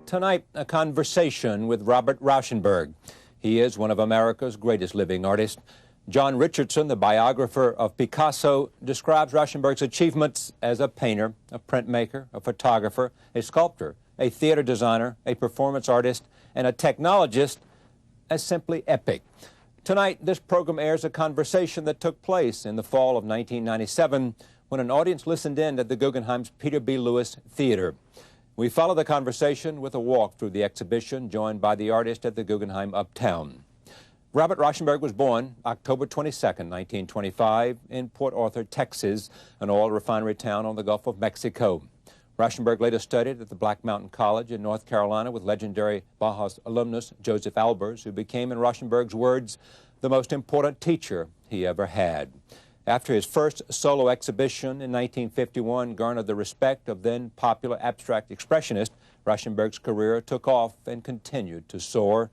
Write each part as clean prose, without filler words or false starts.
Tonight, a conversation with Robert Rauschenberg. He is one of America's greatest living artists. John Richardson, the biographer of Picasso, describes Rauschenberg's achievements as a painter, a printmaker, a photographer, a sculptor, a theater designer, a performance artist, and a technologist as simply epic. Tonight, this program airs a conversation that took place in the fall of 1997 when an audience listened in at the Guggenheim's Peter B. Lewis Theater. We follow the conversation with a walk through the exhibition joined by the artist at the Guggenheim Uptown. Robert Rauschenberg was born October 22, 1925, in Port Arthur, Texas, an oil refinery town on the Gulf of Mexico. Rauschenberg later studied at the Black Mountain College in North Carolina with legendary Bauhaus alumnus Joseph Albers, who became, in Rauschenberg's words, the most important teacher he ever had. After his first solo exhibition in 1951 garnered the respect of then popular abstract expressionist, Rauschenberg's career took off and continued to soar.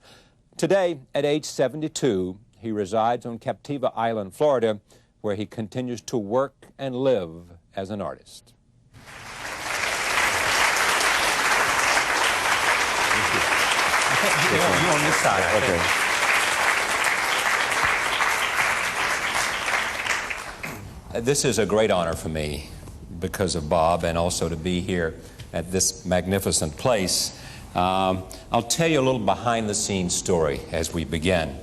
Today, at age 72, he resides on Captiva Island, Florida, where he continues to work and live as an artist. You on this side. Okay. This is a great honor for me because of Bob and also to be here at this magnificent place. I'll tell you a little behind-the-scenes story as we begin.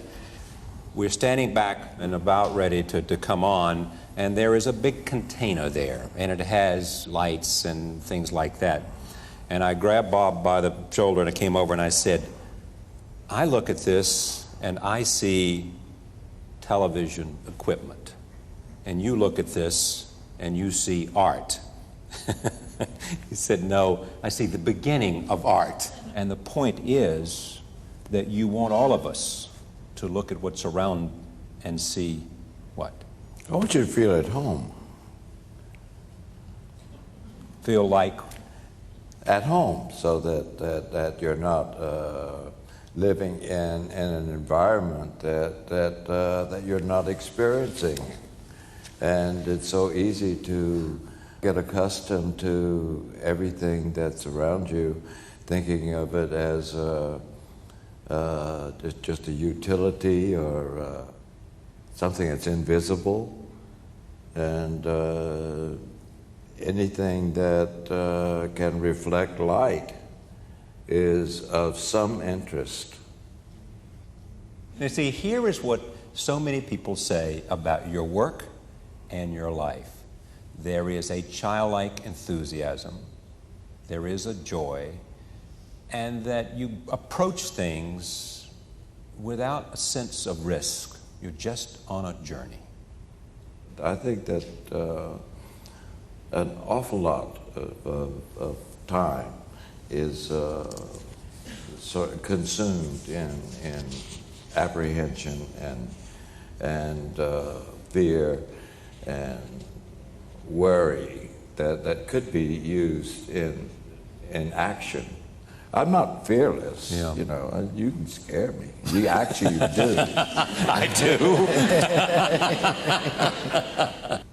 We're standing back and about ready to come on, and there is a big container there, and it has lights and things like that. And I grabbed Bob by the shoulder and I came over and I said, I look at this and I see television equipment. And you look at this and you see art. He said, no, I see the beginning of art. And the point is that you want all of us to look at what's around and see what? I want you to feel at home. Feel like? At home, so that you're not living in an environment that you're not experiencing. And it's so easy to get accustomed to everything that's around you, thinking of it as just a utility or something that's invisible. And anything that can reflect light is of some interest. You see, here is what so many people say about your work and your life. There is a childlike enthusiasm, there is a joy, and that you approach things without a sense of risk. You're just on a journey. I think that an awful lot of time is sort of consumed in apprehension and fear and worry that could be used in action. I'm not fearless, yeah. You know. You can scare me. You actually do. I do.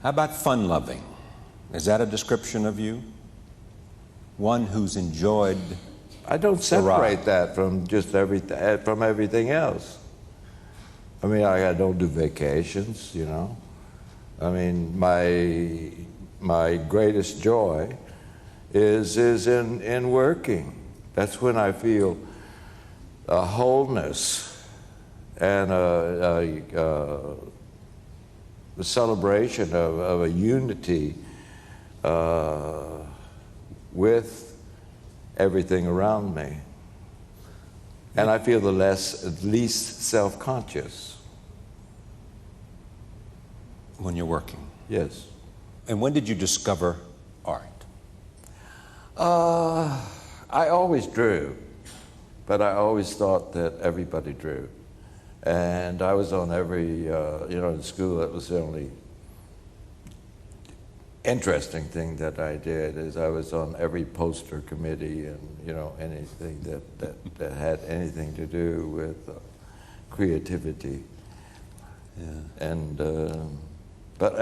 How about fun-loving? Is that a description of you? One who's enjoyed. I don't separate that from just everything else. I mean, I don't do vacations, you know. I mean, my greatest joy is in working. That's when I feel a wholeness and a celebration of a unity with everything around me. And I feel at least self-conscious. When you're working? Yes. And when did you discover art? I always drew, but I always thought that everybody drew. And I was on every, in school, that was the only interesting thing that I did, is I was on every poster committee and, anything that had anything to do with creativity. Yeah. And, but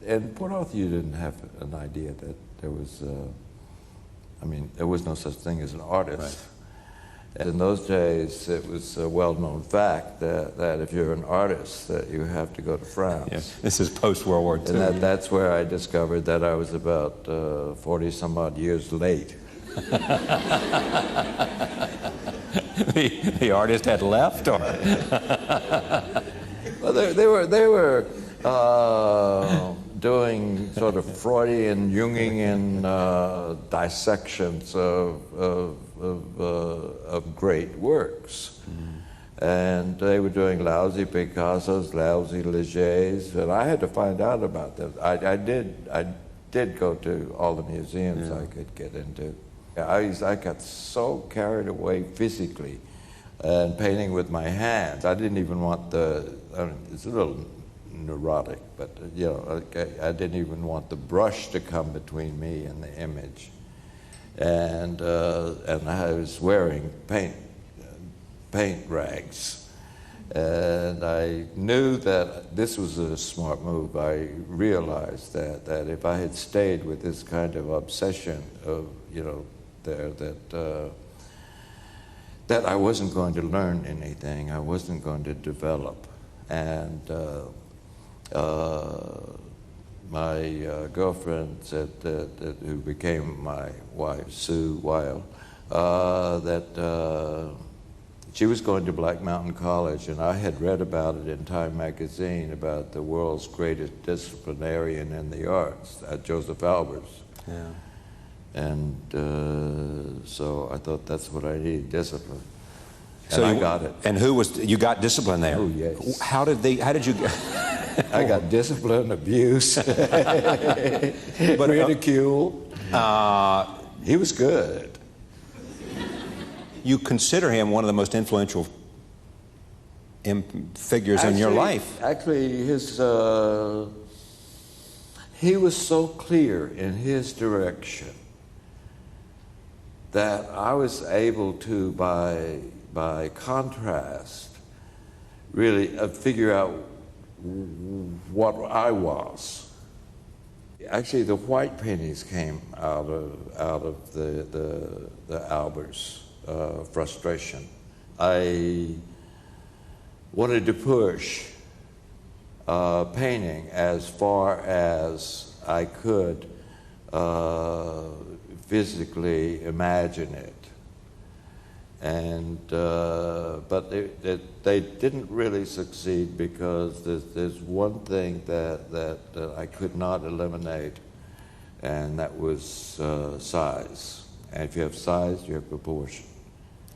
in Port Arthur, you didn't have an idea that there was I mean, there was no such thing as an artist. Right. In those days, it was a well-known fact that if you're an artist, that you have to go to France. Yeah. This is post-World War II. And that's where I discovered that I was about 40-some-odd years late. The artist had left, or? Well, they were doing sort of Freudian, Jungian dissections of great works. And they were doing lousy Picassos, lousy Legers, and I had to find out about them. I did go to all the museums I could get into. I got so carried away physically and painting with my hands. I didn't even want it's a little neurotic, but you know, I didn't even want the brush to come between me and the image. And I was wearing paint rags. And I knew that this was a smart move. I realized that if I had stayed with this kind of obsession of, you know, that I wasn't going to learn anything, I wasn't going to develop. And my girlfriend said who became my wife, Sue Weil, that she was going to Black Mountain College, and I had read about it in Time magazine about the world's greatest disciplinarian in the arts, Joseph Albers. Yeah. And so I thought that's what I need, discipline. And so I got it. And you got discipline there? Oh, yes. How did you get? I got discipline, abuse, ridicule. He was good. You consider him one of the most influential figures in your life. Actually, he was so clear in his direction that I was able to, by contrast, really figure out what I was. Actually, the white paintings came out of the Albers' frustration. I wanted to push painting as far as I could physically imagine it. And but they didn't really succeed because there's one thing that I could not eliminate, and that was size. And if you have size, you have proportion.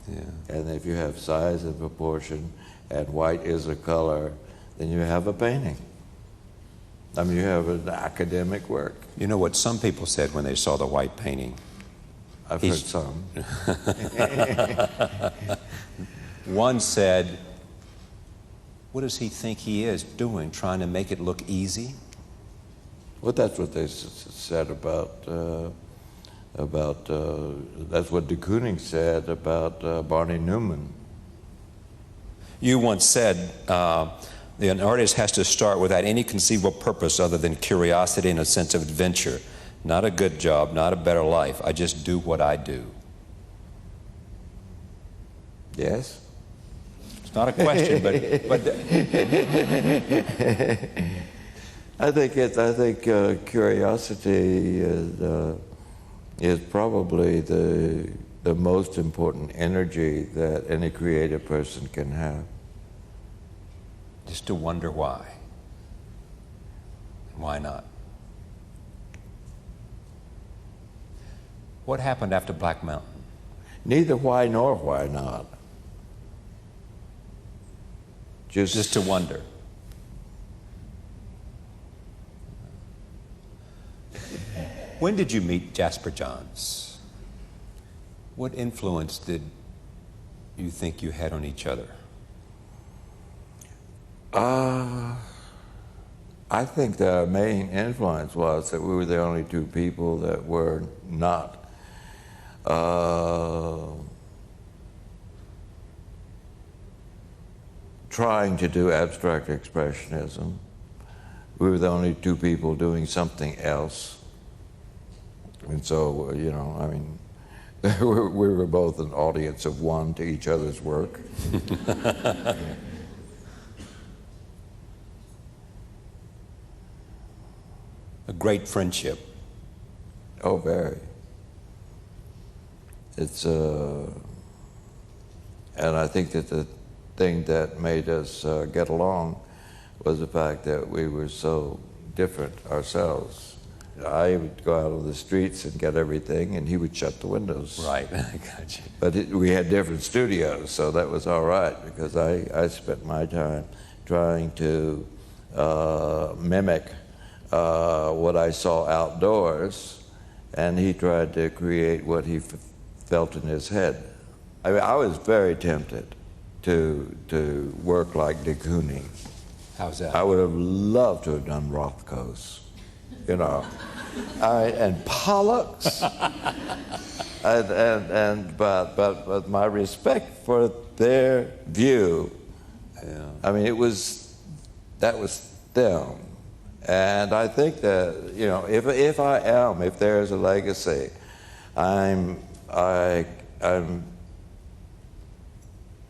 Yeah. And if you have size and proportion, and white is a color, then you have a painting. I mean, you have an academic work. You know what some people said when they saw the white painting? I've heard some. One said, what does he think he is doing, trying to make it look easy? Well, that's what they said about that's what de Kooning said about Barney Newman. You once said, an artist has to start without any conceivable purpose other than curiosity and a sense of adventure. Not a good job, not a better life. I just do what I do. Yes? It's not a question, but I think curiosity is probably the most important energy that any creative person can have. Just to wonder why. Why not? What happened after Black Mountain? Neither why nor why not. Just to wonder. When did you meet Jasper Johns? What influence did you think you had on each other? I think the main influence was that we were the only two people that were not trying to do abstract expressionism. We were the only two people doing something else. And so, you know, I mean, We were both an audience of one to each other's work. A great friendship. Oh, very. And I think that the thing that made us get along was the fact that we were so different ourselves. I would go out on the streets and get everything, and he would shut the windows. Right, I got you. But we had different studios, so that was all right, because I spent my time trying to mimic what I saw outdoors, and he tried to create what he felt in his head. I mean, I was very tempted to work like de Kooning. How's that? I would have loved to have done Rothkos, you know. And Pollocks. But my respect for their view, yeah. I mean, that was them. And I think that, you know, if there is a legacy, I'm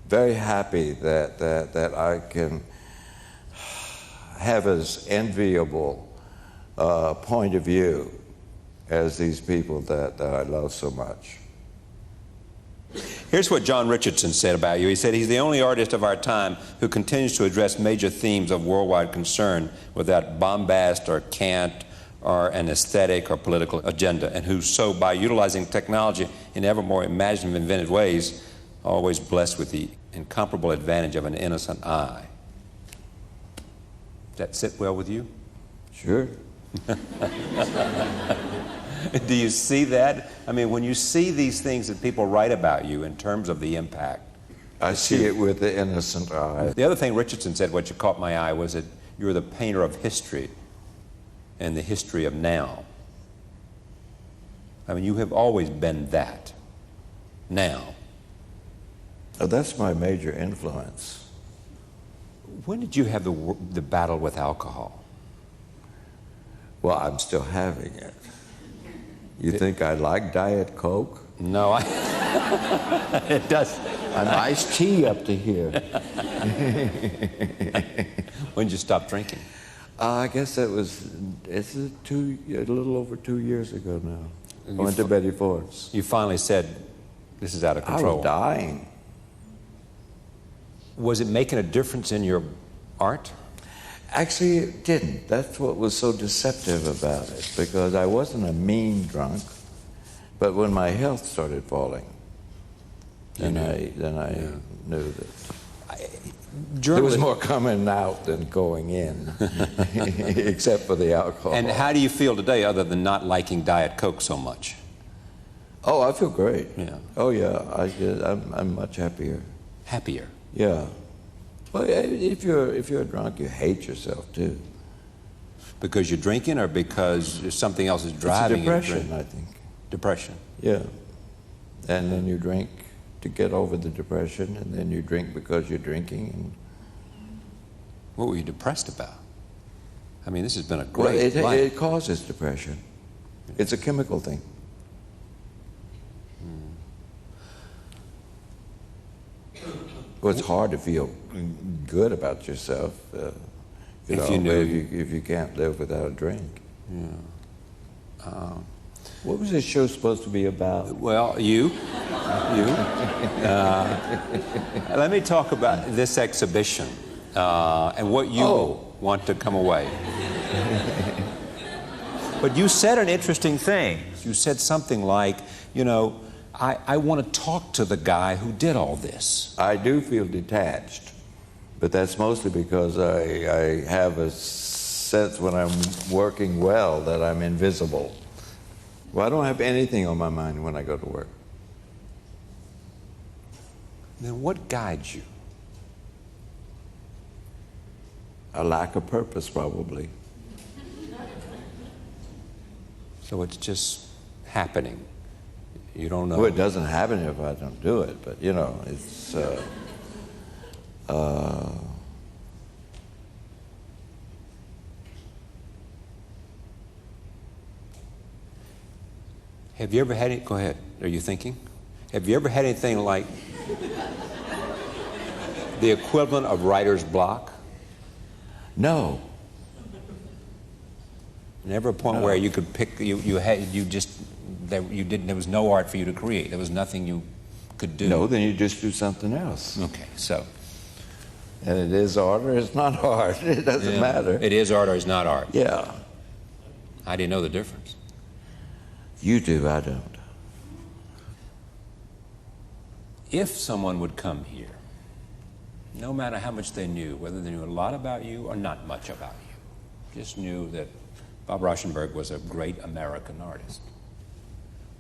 very happy that I can have as enviable point of view as these people that I love so much. Here's what John Richardson said about you. He said, he's the only artist of our time who continues to address major themes of worldwide concern without bombast or cant or an aesthetic or political agenda, and who so, by utilizing technology in ever more imaginative and inventive ways, always blessed with the incomparable advantage of an innocent eye. Does that sit well with you? Sure. Do you see that? I mean, when you see these things that people write about you in terms of the impact. I see it with the innocent eye. The other thing Richardson said, what you caught my eye, was that you're the painter of history and the history of now. I mean, you have always been that. Now. Oh, that's my major influence. When did you have the battle with alcohol? Well, I'm still having it. You think I like Diet Coke? No, it does. An iced tea up to here. When did you stop drinking? I guess it's a little over 2 years ago now. I went to Betty Ford's. You finally said, this is out of control. I was dying. Was it making a difference in your art? Actually, it didn't. That's what was so deceptive about it, because I wasn't a mean drunk, but when my health started falling, then I knew that there was more coming out than going in, except for the alcohol. And how do you feel today, other than not liking Diet Coke so much? Oh, I feel great. Yeah. Oh, yeah. I'm much happier. Happier? Yeah. Well, if you're drunk, you hate yourself too. Because you're drinking, or because something else is driving you? It's depression, I think. Depression. Yeah. And then you drink to get over the depression, and then you drink because you're drinking. And what were you depressed about? I mean, this has been a great life. It causes depression. It's a chemical thing. Well, it's hard to feel good about yourself, if you can't live without a drink. Yeah. What was this show supposed to be about? Well, you. Let me talk about this exhibition and what you want to come away. But you said an interesting thing. You said something like, you know, I want to talk to the guy who did all this. I do feel detached, but that's mostly because I have a sense when I'm working well that I'm invisible. Well, I don't have anything on my mind when I go to work. Then what guides you? A lack of purpose, probably. So it's just happening. You don't know. Well, it doesn't happen if I don't do it, but you know, it's Have you ever had it? Go ahead. Are you thinking? Have you ever had anything like the equivalent of writer's block? No. Never a point where you could pick, there was no art for you to create. There was nothing you could do. No, then you just do something else. Okay, so. And it is art or it's not art. It doesn't matter. It is art or it's not art. Yeah. How do you know the difference? You do, I don't. If someone would come here, no matter how much they knew, whether they knew a lot about you or not much about you, just knew that Bob Rauschenberg was a great American artist,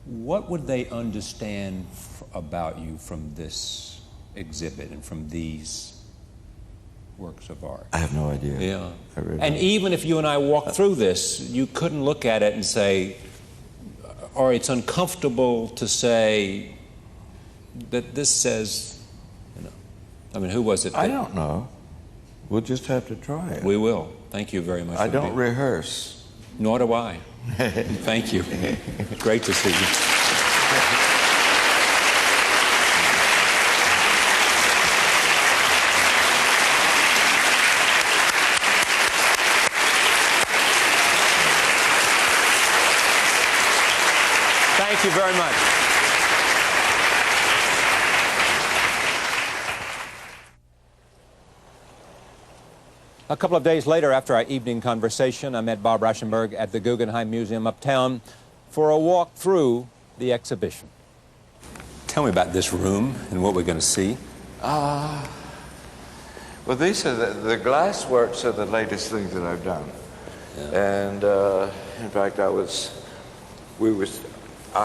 what would they understand about you from this exhibit and from these works of art? I have no idea. Yeah. Really and don't. even if you and I walked through this, you couldn't look at it and say, or it's uncomfortable to say that this says, you know, I mean, who was it? I don't know. We'll just have to try it. We will. Thank you very much. I don't rehearse. Nor do I. Thank you. Great to see you. Thank you very much. A couple of days later, after our evening conversation, I met Bob Rauschenberg at the Guggenheim Museum uptown for a walk through the exhibition. Tell me about this room and what we're going to see. Well, these are the glass works are the latest things that I've done. Yeah. And in fact, I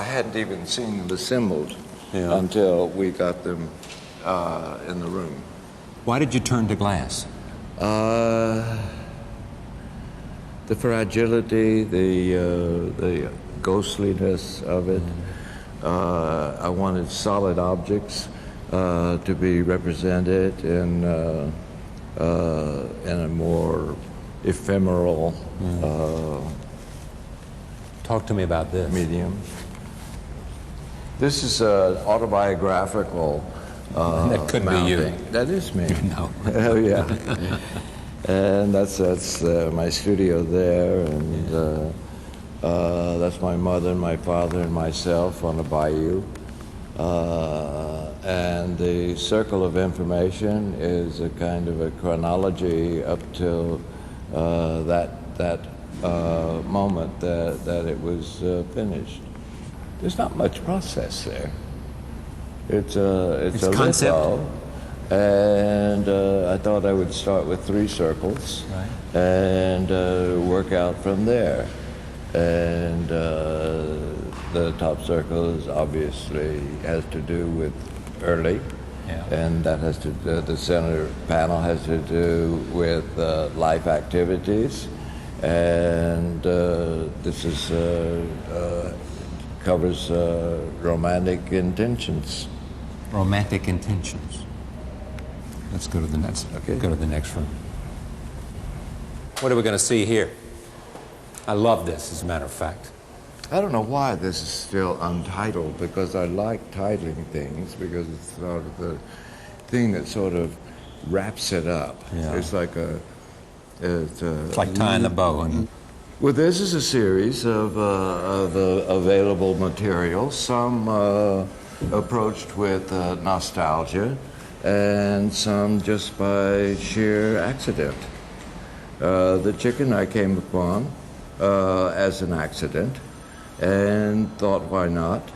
hadn't even seen them assembled until we got them in the room. Why did you turn to glass? The fragility, the ghostliness of it. I wanted solid objects to be represented in a more ephemeral Talk to me about this. Medium. This is autobiographical. That could be you. That is me. No. Oh yeah. And that's my studio there, and that's my mother and my father and myself on a bayou. And the circle of information is a kind of a chronology up till that moment that it was finished. There's not much process there. It's a concept. litho, and I thought I would start with 3 circles, right, and work out from there. And the top circle is obviously has to do with early, and that has to the center panel has to do with life activities, and this is covers romantic intentions. Romantic intentions. Let's go to the next. Okay. Go to the next room. What are we going to see here? I love this, as a matter of fact. I don't know why this is still untitled, because I like titling things, because it's sort of the thing that sort of wraps it up. Yeah. It's like it's like tying the bow. And well, this is a series of available materials, some approached with nostalgia, and some just by sheer accident. The chicken I came upon as an accident, and thought, why not?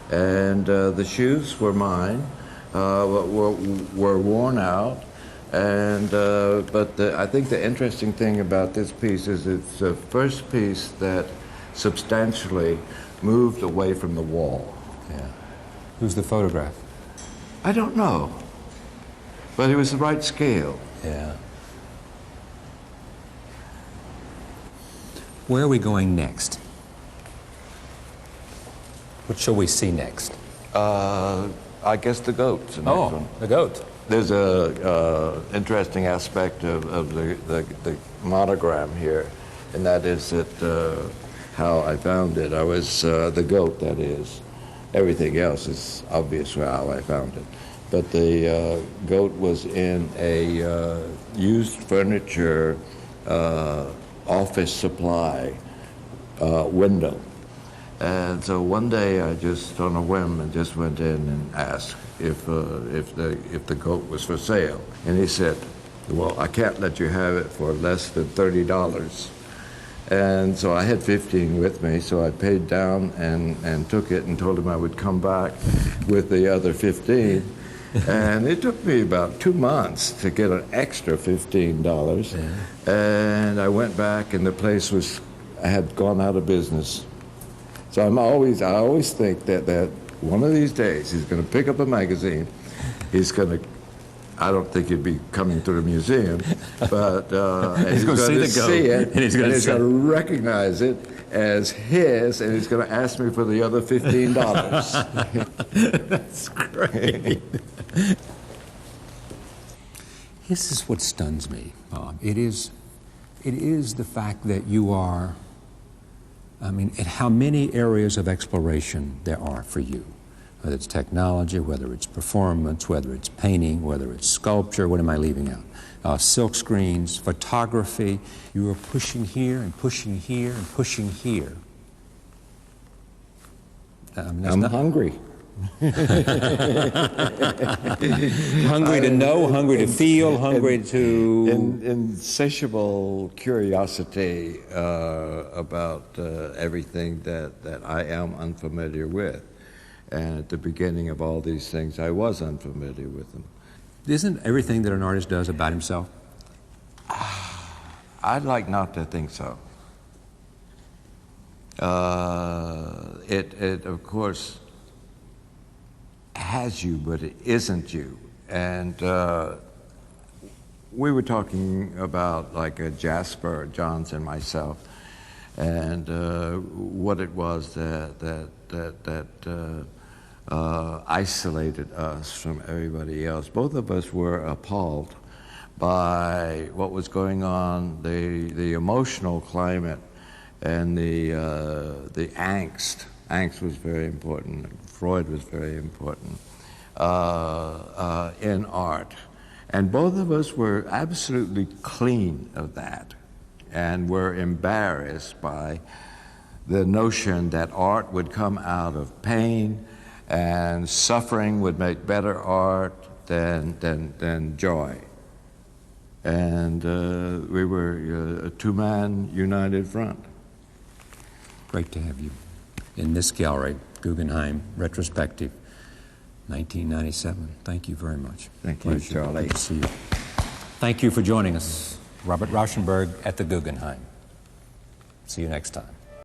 And the shoes were mine, were worn out. And but I think the interesting thing about this piece is it's the first piece that substantially moved away from the wall. yeah. Who's the photograph? I don't know, but it was the right scale. Yeah. Where are we going next? What shall we see next? I guess the goat's the next one. The goat. There's a interesting aspect of the monogram here, and that is that how I found it. I was the goat, that is. Everything else is obvious how I found it. But the goat was in a used furniture office supply window. And so one day I just, on a whim, and just went in and asked if the goat was for sale. And he said, well, I can't let you have it for less than $30. And so I had 15 with me, so I paid down and took it and told him I would come back with the other 15. And it took me about 2 months to get an extra $15. Yeah. And I went back, and the place had gone out of business. So I always think that one of these days he's going to pick up a magazine, he's going to, I don't think he'd be coming to the museum, but he's going to see it, and he's going to recognize it as his, and he's going to ask me for the other $15. That's great. This is what stuns me, Bob. It is the fact that you are, how many areas of exploration there are for you. Whether it's technology, whether it's performance, whether it's painting, whether it's sculpture, what am I leaving out? Silk screens, photography. You are pushing here and pushing here and pushing here. I'm hungry. Hungry to know, hungry to feel, hungry to... Insatiable curiosity about everything that I am unfamiliar with. And at the beginning of all these things, I was unfamiliar with them. Isn't everything that an artist does about himself? I'd like not to think so. It of course, has you, but it isn't you. And we were talking about like a Jasper Johns and myself, and what it was that isolated us from everybody else. Both of us were appalled by what was going on, the emotional climate, and the angst. Angst was very important. Freud was very important in art. And both of us were absolutely clean of that, and were embarrassed by the notion that art would come out of pain, and suffering would make better art than joy. And we were a two-man united front. Great to have you in this gallery, Guggenheim Retrospective, 1997. Thank you very much. Thank you, Charlie. Good to see you. Thank you for joining us. Robert Rauschenberg at the Guggenheim. See you next time.